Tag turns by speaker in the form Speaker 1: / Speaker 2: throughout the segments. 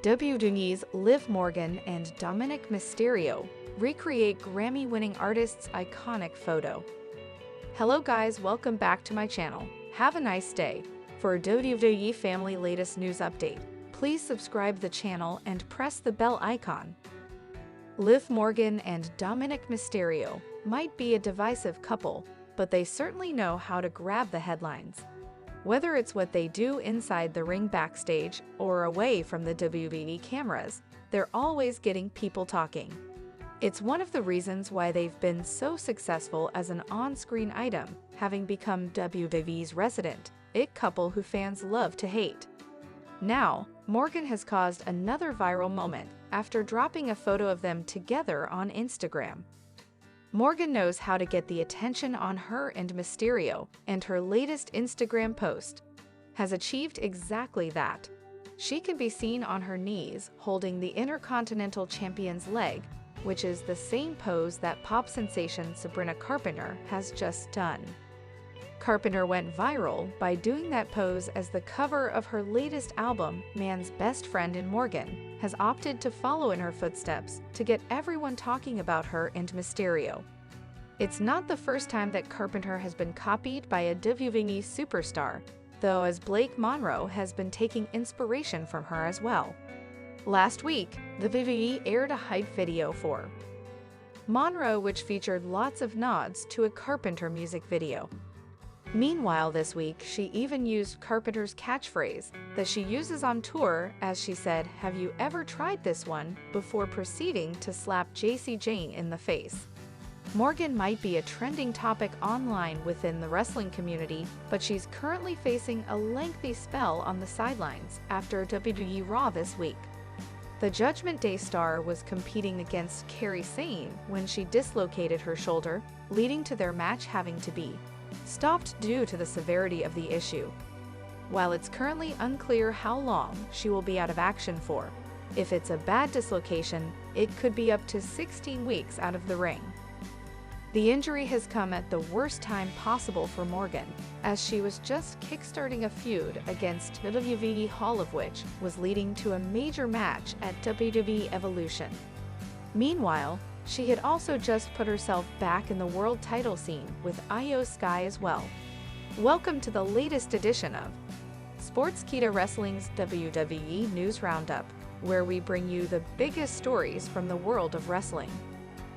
Speaker 1: WWE's Liv Morgan and Dominik Mysterio recreate Grammy-winning artist's iconic photo. Hello guys, welcome back to my channel. Have a nice day. For WWE family latest news update, please subscribe the channel and press the bell icon. Liv Morgan and Dominik Mysterio might be a divisive couple, but they certainly know how to grab the headlines. Whether it's what they do inside the ring backstage or away from the WWE cameras, they're always getting people talking. It's one of the reasons why they've been so successful as an on-screen item, having become WWE's resident it couple who fans love to hate. Now, Morgan has caused another viral moment after dropping a photo of them together on Instagram. Morgan knows how to get the attention on her and Mysterio, and her latest Instagram post has achieved exactly that. She can be seen on her knees holding the Intercontinental Champion's leg, which is the same pose that pop sensation Sabrina Carpenter has just done. Carpenter went viral by doing that pose as the cover of her latest album, Man's Best Friend, and Morgan has opted to follow in her footsteps to get everyone talking about her and Mysterio. It's not the first time that Carpenter has been copied by a WWE superstar, though, as Blake Monroe has been taking inspiration from her as well. Last week, the WWE aired a hype video for Monroe, which featured lots of nods to a Carpenter music video. Meanwhile, this week, she even used Carpenter's catchphrase that she uses on tour, as she said, "Have you ever tried this one?" before proceeding to slap Jacy Jayne in the face. Morgan might be a trending topic online within the wrestling community, but she's currently facing a lengthy spell on the sidelines after WWE Raw this week. The Judgment Day star was competing against Kairi Sane when she dislocated her shoulder, leading to their match having to be stopped due to the severity of the issue. While it's currently unclear how long she will be out of action for, if it's a bad dislocation, it could be up to 16 weeks out of the ring. The injury has come at the worst time possible for Morgan, as she was just kickstarting a feud against WWE, Hall of which was leading to a major match at WWE Evolution. Meanwhile, she had also just put herself back in the world title scene with Io Sky as well. Welcome to the latest edition of Sportskeeda Wrestling's WWE News Roundup, where we bring you the biggest stories from the world of wrestling.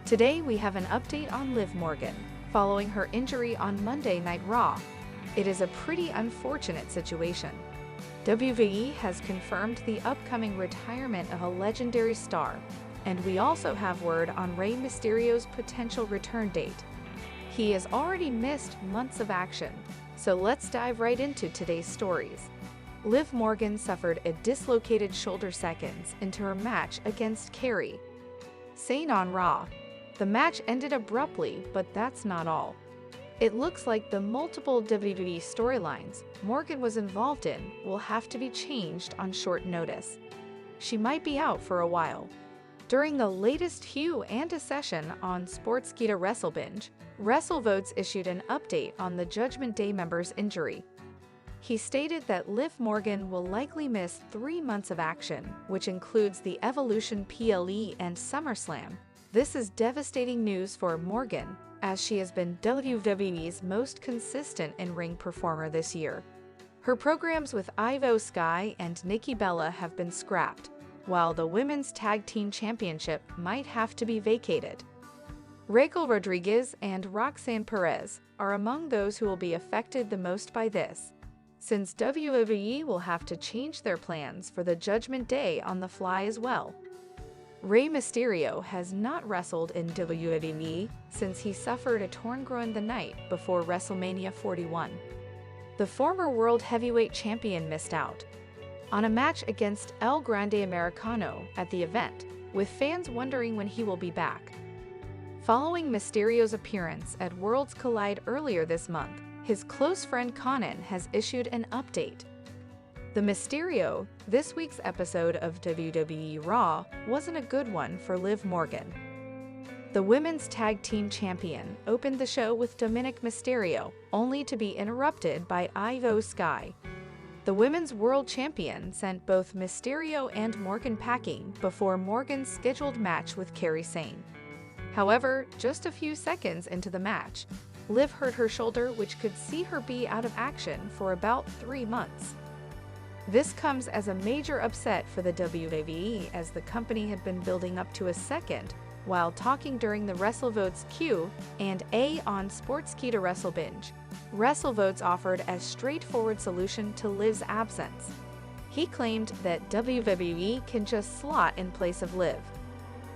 Speaker 1: Today we have an update on Liv Morgan, following her injury on Monday Night Raw. It is a pretty unfortunate situation. WWE has confirmed the upcoming retirement of a legendary star, and we also have word on Rey Mysterio's potential return date. He has already missed months of action, so let's dive right into today's stories. Liv Morgan suffered a dislocated shoulder seconds into her match against Kairi Sane on Raw. The match ended abruptly, but that's not all. It looks like the multiple WWE storylines Morgan was involved in will have to be changed on short notice. She might be out for a while. During the latest Hugh and a session on Sportskeeda WrestleBinge, WrestleVotes issued an update on the Judgment Day member's injury. He stated that Liv Morgan will likely miss 3 months of action, which includes the Evolution PLE and SummerSlam. This is devastating news for Morgan, as she has been WWE's most consistent in-ring performer this year. Her programs with Io Sky and Nikki Bella have been scrapped, while the Women's Tag Team Championship might have to be vacated. Raquel Rodriguez and Roxanne Perez are among those who will be affected the most by this, since WWE will have to change their plans for the Judgment Day on the fly as well. Rey Mysterio has not wrestled in WWE since he suffered a torn groin the night before WrestleMania 41. The former World Heavyweight Champion missed out on a match against El Grande Americano at the event, with fans wondering when he will be back. Following Mysterio's appearance at Worlds Collide earlier this month, his close friend Conan has issued an update. The Mysterio, this week's episode of WWE Raw, wasn't a good one for Liv Morgan. The Women's Tag Team Champion opened the show with Dominik Mysterio, only to be interrupted by Io Sky. The Women's World Champion sent both Mysterio and Morgan packing before Morgan's scheduled match with Kairi Sane. However, just a few seconds into the match, Liv hurt her shoulder, which could see her be out of action for about 3 months. This comes as a major upset for the WWE, as the company had been building up to a second while talking during the WrestleVotes Q&A on Sportskeeda WrestleBinge. WrestleVotes offered a straightforward solution to Liv's absence. He claimed that WWE can just slot in place of Liv.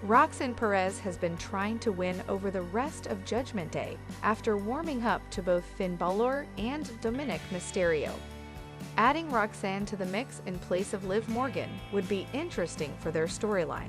Speaker 1: Roxanne Perez has been trying to win over the rest of Judgment Day after warming up to both Finn Balor and Dominik Mysterio. Adding Roxanne to the mix in place of Liv Morgan would be interesting for their storyline.